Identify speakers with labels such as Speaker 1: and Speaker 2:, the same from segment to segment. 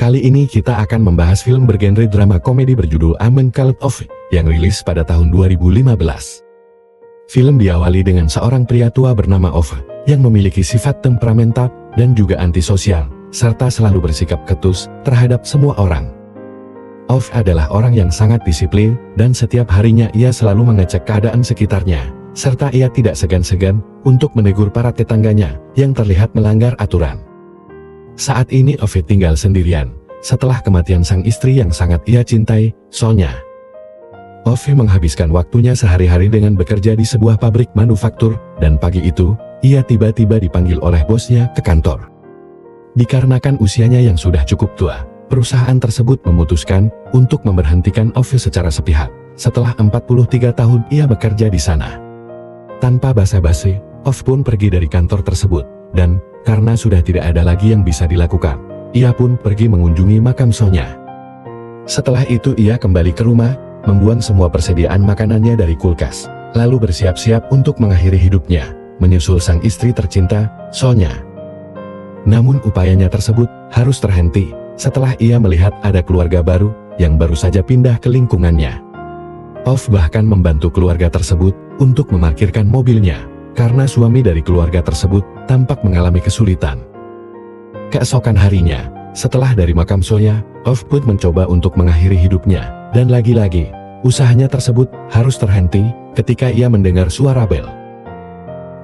Speaker 1: Kali ini kita akan membahas film bergenre drama komedi berjudul Among Called Off yang rilis pada tahun 2015. Film diawali dengan seorang pria tua bernama Off yang memiliki sifat temperamental dan juga antisosial, serta selalu bersikap ketus terhadap semua orang. Off adalah orang yang sangat disiplin dan setiap harinya ia selalu mengecek keadaan sekitarnya, serta ia tidak segan-segan untuk menegur para tetangganya yang terlihat melanggar aturan. Saat ini Off tinggal sendirian, setelah kematian sang istri yang sangat ia cintai, Sonya. Off menghabiskan waktunya sehari-hari dengan bekerja di sebuah pabrik manufaktur, dan pagi itu, ia tiba-tiba dipanggil oleh bosnya ke kantor. Dikarenakan usianya yang sudah cukup tua, perusahaan tersebut memutuskan untuk memberhentikan Off secara sepihak, setelah 43 tahun ia bekerja di sana. Tanpa basa-basi, Off pun pergi dari kantor tersebut, dan karena sudah tidak ada lagi yang bisa dilakukan, ia pun pergi mengunjungi makam Sonya. Setelah itu ia kembali ke rumah, membuang semua persediaan makanannya dari kulkas, lalu bersiap-siap untuk mengakhiri hidupnya, menyusul sang istri tercinta, Sonya. Namun upayanya tersebut harus terhenti, setelah ia melihat ada keluarga baru, yang baru saja pindah ke lingkungannya. Off bahkan membantu keluarga tersebut untuk memarkirkan mobilnya, karena suami dari keluarga tersebut tampak mengalami kesulitan. Keesokan harinya, setelah dari makam Sonya, Off pun mencoba untuk mengakhiri hidupnya, dan lagi-lagi, usahanya tersebut harus terhenti ketika ia mendengar suara bel.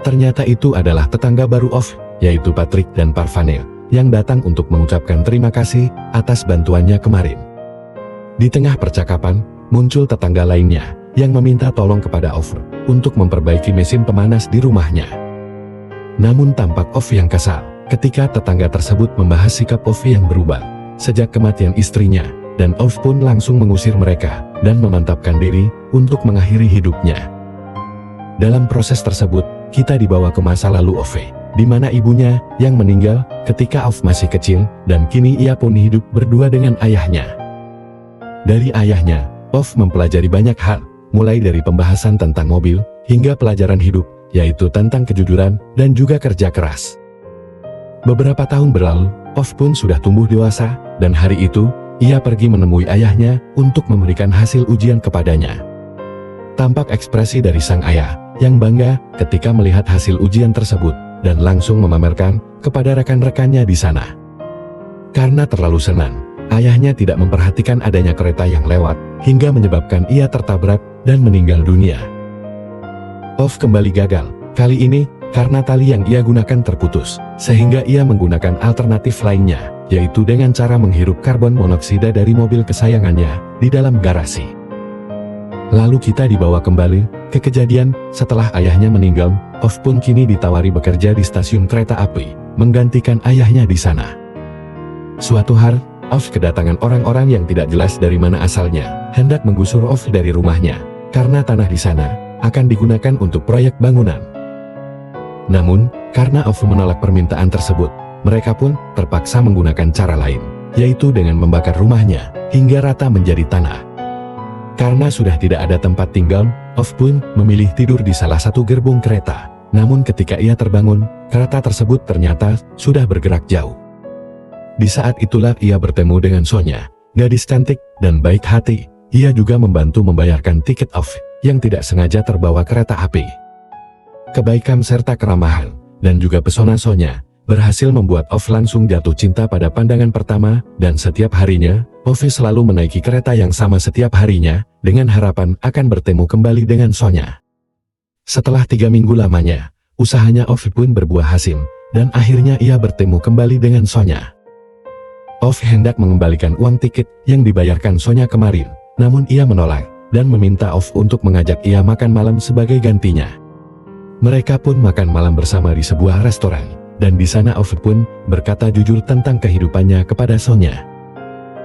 Speaker 1: Ternyata itu adalah tetangga baru Off, yaitu Patrick dan Parvanel, yang datang untuk mengucapkan terima kasih atas bantuannya kemarin. Di tengah percakapan, muncul tetangga lainnya, yang meminta tolong kepada Off untuk memperbaiki mesin pemanas di rumahnya. Namun tampak Off yang kesal ketika tetangga tersebut membahas sikap Off yang berubah sejak kematian istrinya, dan Off pun langsung mengusir mereka dan memantapkan diri untuk mengakhiri hidupnya. Dalam proses tersebut, kita dibawa ke masa lalu Off, di mana ibunya yang meninggal ketika Off masih kecil, dan kini ia pun hidup berdua dengan ayahnya. Dari ayahnya, Off mempelajari banyak hal, mulai dari pembahasan tentang mobil, hingga pelajaran hidup, yaitu tentang kejujuran, dan juga kerja keras. Beberapa tahun berlalu, Off pun sudah tumbuh dewasa, dan hari itu, ia pergi menemui ayahnya untuk memberikan hasil ujian kepadanya. Tampak ekspresi dari sang ayah, yang bangga ketika melihat hasil ujian tersebut, dan langsung memamerkan kepada rekan-rekannya di sana. Karena terlalu senang, ayahnya tidak memperhatikan adanya kereta yang lewat, hingga menyebabkan ia tertabrak dan meninggal dunia. Off kembali gagal, kali ini karena tali yang ia gunakan terputus, sehingga ia menggunakan alternatif lainnya, yaitu dengan cara menghirup karbon monoksida dari mobil kesayangannya di dalam garasi. Lalu kita dibawa kembali ke kejadian setelah ayahnya meninggal. Off pun kini ditawari bekerja di stasiun kereta api, menggantikan ayahnya di sana. Suatu hari, Off kedatangan orang-orang yang tidak jelas dari mana asalnya, hendak menggusur Off dari rumahnya, karena tanah di sana akan digunakan untuk proyek bangunan. Namun, karena Off menolak permintaan tersebut, mereka pun terpaksa menggunakan cara lain, yaitu dengan membakar rumahnya hingga rata menjadi tanah. Karena sudah tidak ada tempat tinggal, Off pun memilih tidur di salah satu gerbong kereta. Namun ketika ia terbangun, kereta tersebut ternyata sudah bergerak jauh. Di saat itulah ia bertemu dengan Sonya, gadis cantik dan baik hati. Ia juga membantu membayarkan tiket Off yang tidak sengaja terbawa kereta api. Kebaikan serta keramahan dan juga pesona Sonya berhasil membuat Off langsung jatuh cinta pada pandangan pertama, dan setiap harinya, Off selalu menaiki kereta yang sama setiap harinya, dengan harapan akan bertemu kembali dengan Sonya. Setelah 3 minggu lamanya, usahanya Off pun berbuah hasil, dan akhirnya ia bertemu kembali dengan Sonya. Off hendak mengembalikan uang tiket yang dibayarkan Sonya kemarin, namun ia menolak, dan meminta Off untuk mengajak ia makan malam sebagai gantinya. Mereka pun makan malam bersama di sebuah restoran, dan di sana Off pun berkata jujur tentang kehidupannya kepada Sonya.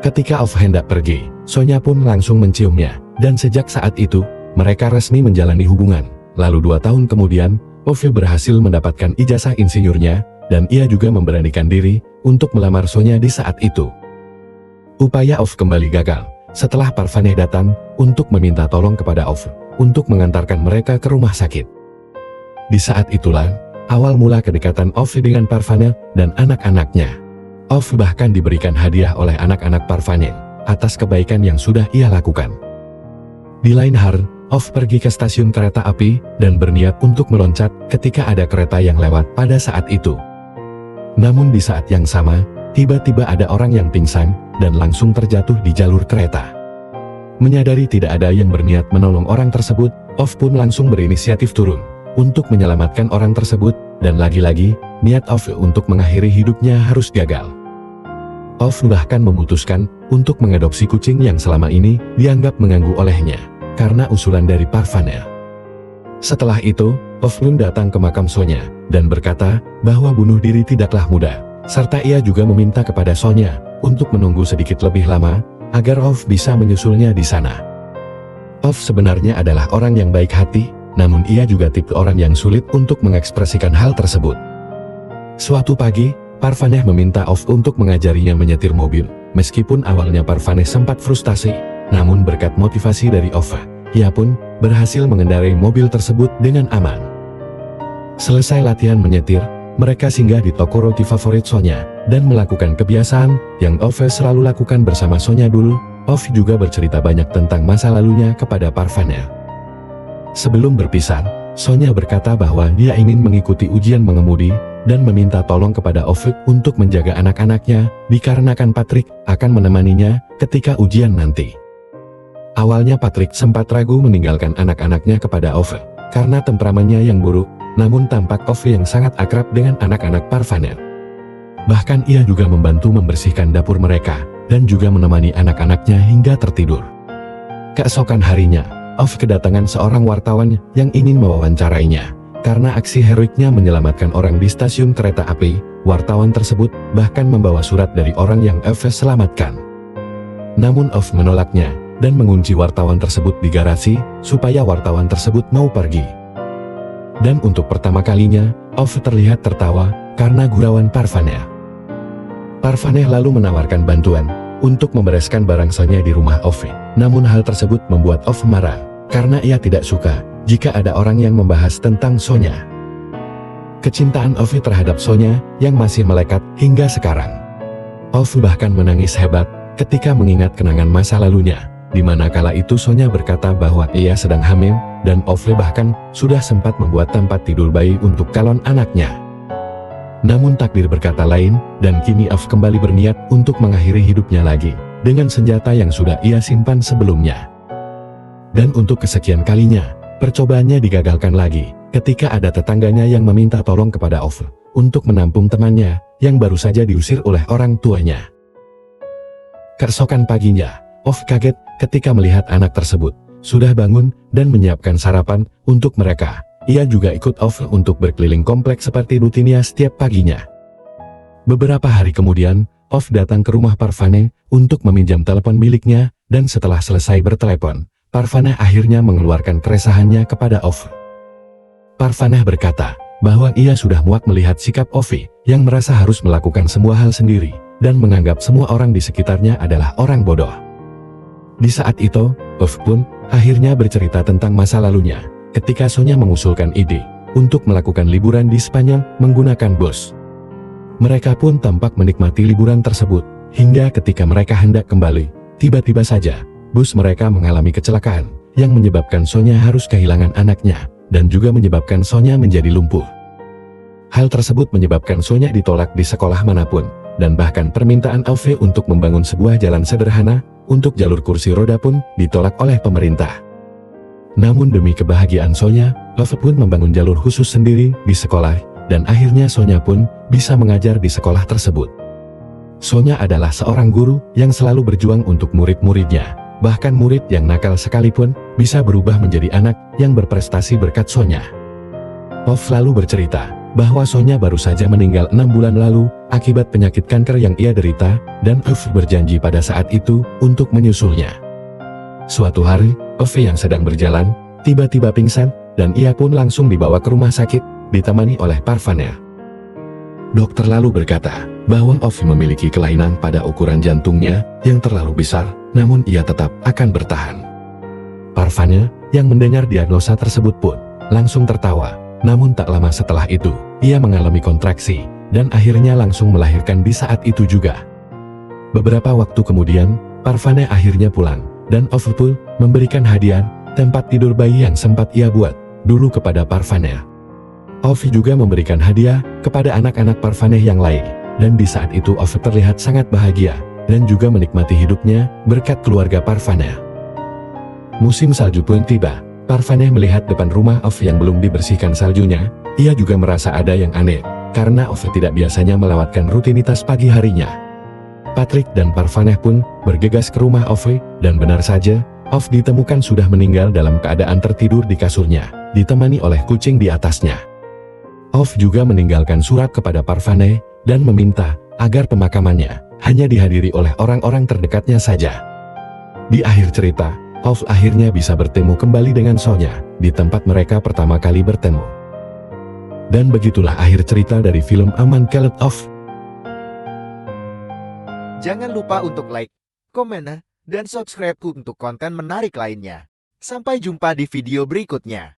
Speaker 1: Ketika Off hendak pergi, Sonya pun langsung menciumnya, dan sejak saat itu, mereka resmi menjalani hubungan. Lalu 2 tahun kemudian, Off berhasil mendapatkan ijazah insinyurnya, dan ia juga memberanikan diri untuk melamar Sonya di saat itu. Upaya Off kembali gagal, setelah Parvaneh datang untuk meminta tolong kepada Off untuk mengantarkan mereka ke rumah sakit. Di saat itulah, awal mula kedekatan Off dengan Parvaneh dan anak-anaknya. Off bahkan diberikan hadiah oleh anak-anak Parvane atas kebaikan yang sudah ia lakukan. Di lain hari, Off pergi ke stasiun kereta api dan berniat untuk meloncat ketika ada kereta yang lewat pada saat itu. Namun di saat yang sama, tiba-tiba ada orang yang pingsan dan langsung terjatuh di jalur kereta. Menyadari tidak ada yang berniat menolong orang tersebut, Off pun langsung berinisiatif turun untuk menyelamatkan orang tersebut, dan lagi-lagi, niat Off untuk mengakhiri hidupnya harus gagal. Off bahkan memutuskan untuk mengadopsi kucing yang selama ini dianggap mengganggu olehnya, karena usulan dari Parvane. Setelah itu, Off pun datang ke makam Sonya, dan berkata bahwa bunuh diri tidaklah mudah, serta ia juga meminta kepada Sonya untuk menunggu sedikit lebih lama, agar Off bisa menyusulnya di sana. Off sebenarnya adalah orang yang baik hati, namun ia juga tipe orang yang sulit untuk mengekspresikan hal tersebut. Suatu pagi, Parvane meminta Off untuk mengajarinya menyetir mobil, meskipun awalnya Parvane sempat frustasi, namun berkat motivasi dari Off, ia pun berhasil mengendarai mobil tersebut dengan aman. Selesai latihan menyetir, mereka singgah di toko roti favorit Sonya, dan melakukan kebiasaan yang Off selalu lakukan bersama Sonya dulu. Off juga bercerita banyak tentang masa lalunya kepada Parvane. Sebelum berpisah, Sonya berkata bahwa dia ingin mengikuti ujian mengemudi, dan meminta tolong kepada Off untuk menjaga anak-anaknya, dikarenakan Patrick akan menemaninya ketika ujian nanti. Awalnya Patrick sempat ragu meninggalkan anak-anaknya kepada Off, karena temperamennya yang buruk, namun tampak Off yang sangat akrab dengan anak-anak Parvane. Bahkan ia juga membantu membersihkan dapur mereka, dan juga menemani anak-anaknya hingga tertidur. Keesokan harinya, Off kedatangan seorang wartawan yang ingin mewawancarainya. Karena aksi heroiknya menyelamatkan orang di stasiun kereta api, wartawan tersebut bahkan membawa surat dari orang yang Off selamatkan. Namun Off menolaknya, dan mengunci wartawan tersebut di garasi, supaya wartawan tersebut mau pergi. Dan untuk pertama kalinya, Off terlihat tertawa, karena gurauan Parvane. Parvane lalu menawarkan bantuan untuk membereskan barang Sonya di rumah Off. Namun hal tersebut membuat Off marah, karena ia tidak suka jika ada orang yang membahas tentang Sonya. Kecintaan Off terhadap Sonya yang masih melekat hingga sekarang. Off bahkan menangis hebat ketika mengingat kenangan masa lalunya, di mana kala itu Sonya berkata bahwa ia sedang hamil, dan Off bahkan sudah sempat membuat tempat tidur bayi untuk calon anaknya. Namun takdir berkata lain, dan kini Off kembali berniat untuk mengakhiri hidupnya lagi, dengan senjata yang sudah ia simpan sebelumnya. Dan untuk kesekian kalinya, percobaannya digagalkan lagi, ketika ada tetangganya yang meminta tolong kepada Off untuk menampung temannya, yang baru saja diusir oleh orang tuanya. Keesokan paginya, Off kaget ketika melihat anak tersebut sudah bangun dan menyiapkan sarapan untuk mereka. Ia juga ikut Off untuk berkeliling kompleks seperti rutinnya setiap paginya. Beberapa hari kemudian, Off datang ke rumah Parvane untuk meminjam telepon miliknya, dan setelah selesai bertelepon, Parvane akhirnya mengeluarkan keresahannya kepada Off. Parvane berkata bahwa ia sudah muak melihat sikap Off yang merasa harus melakukan semua hal sendiri, dan menganggap semua orang di sekitarnya adalah orang bodoh. Di saat itu, Off pun akhirnya bercerita tentang masa lalunya, ketika Sonya mengusulkan ide untuk melakukan liburan di Spanyol menggunakan bus. Mereka pun tampak menikmati liburan tersebut, hingga ketika mereka hendak kembali, tiba-tiba saja bus mereka mengalami kecelakaan yang menyebabkan Sonya harus kehilangan anaknya, dan juga menyebabkan Sonya menjadi lumpuh. Hal tersebut menyebabkan Sonya ditolak di sekolah manapun, dan bahkan permintaan Off untuk membangun sebuah jalan sederhana untuk jalur kursi roda pun ditolak oleh pemerintah. Namun demi kebahagiaan Sonya, Off pun membangun jalur khusus sendiri di sekolah, dan akhirnya Sonya pun bisa mengajar di sekolah tersebut. Sonya adalah seorang guru yang selalu berjuang untuk murid-muridnya, bahkan murid yang nakal sekalipun bisa berubah menjadi anak yang berprestasi berkat Sonya. Off lalu bercerita bahwa Sonya baru saja meninggal 6 bulan lalu akibat penyakit kanker yang ia derita, dan Off berjanji pada saat itu untuk menyusulnya. Suatu hari, Off yang sedang berjalan, tiba-tiba pingsan, dan ia pun langsung dibawa ke rumah sakit, ditemani oleh Parvane. Dokter lalu berkata bahwa Off memiliki kelainan pada ukuran jantungnya yang terlalu besar, namun ia tetap akan bertahan. Parvane yang mendengar diagnosa tersebut pun langsung tertawa, namun tak lama setelah itu, ia mengalami kontraksi, dan akhirnya langsung melahirkan di saat itu juga. Beberapa waktu kemudian, Parvane akhirnya pulang, dan Ove pun memberikan hadiah tempat tidur bayi yang sempat ia buat dulu kepada Parvane. Ove juga memberikan hadiah kepada anak-anak Parvane yang lain, dan di saat itu Ove terlihat sangat bahagia dan juga menikmati hidupnya berkat keluarga Parvane. Musim salju pun tiba. Parvane melihat depan rumah Ove yang belum dibersihkan saljunya. Ia juga merasa ada yang aneh, karena Ove tidak biasanya melewatkan rutinitas pagi harinya. Patrick dan Parvane pun bergegas ke rumah Ove, dan benar saja, Ove ditemukan sudah meninggal dalam keadaan tertidur di kasurnya, ditemani oleh kucing di atasnya. Ove juga meninggalkan surat kepada Parvane, dan meminta agar pemakamannya hanya dihadiri oleh orang-orang terdekatnya saja. Di akhir cerita, Ove akhirnya bisa bertemu kembali dengan Sonya, di tempat mereka pertama kali bertemu. Dan begitulah akhir cerita dari film A Man Called Ove.
Speaker 2: Jangan lupa untuk like, komen, dan subscribe untuk konten menarik lainnya. Sampai jumpa di video berikutnya.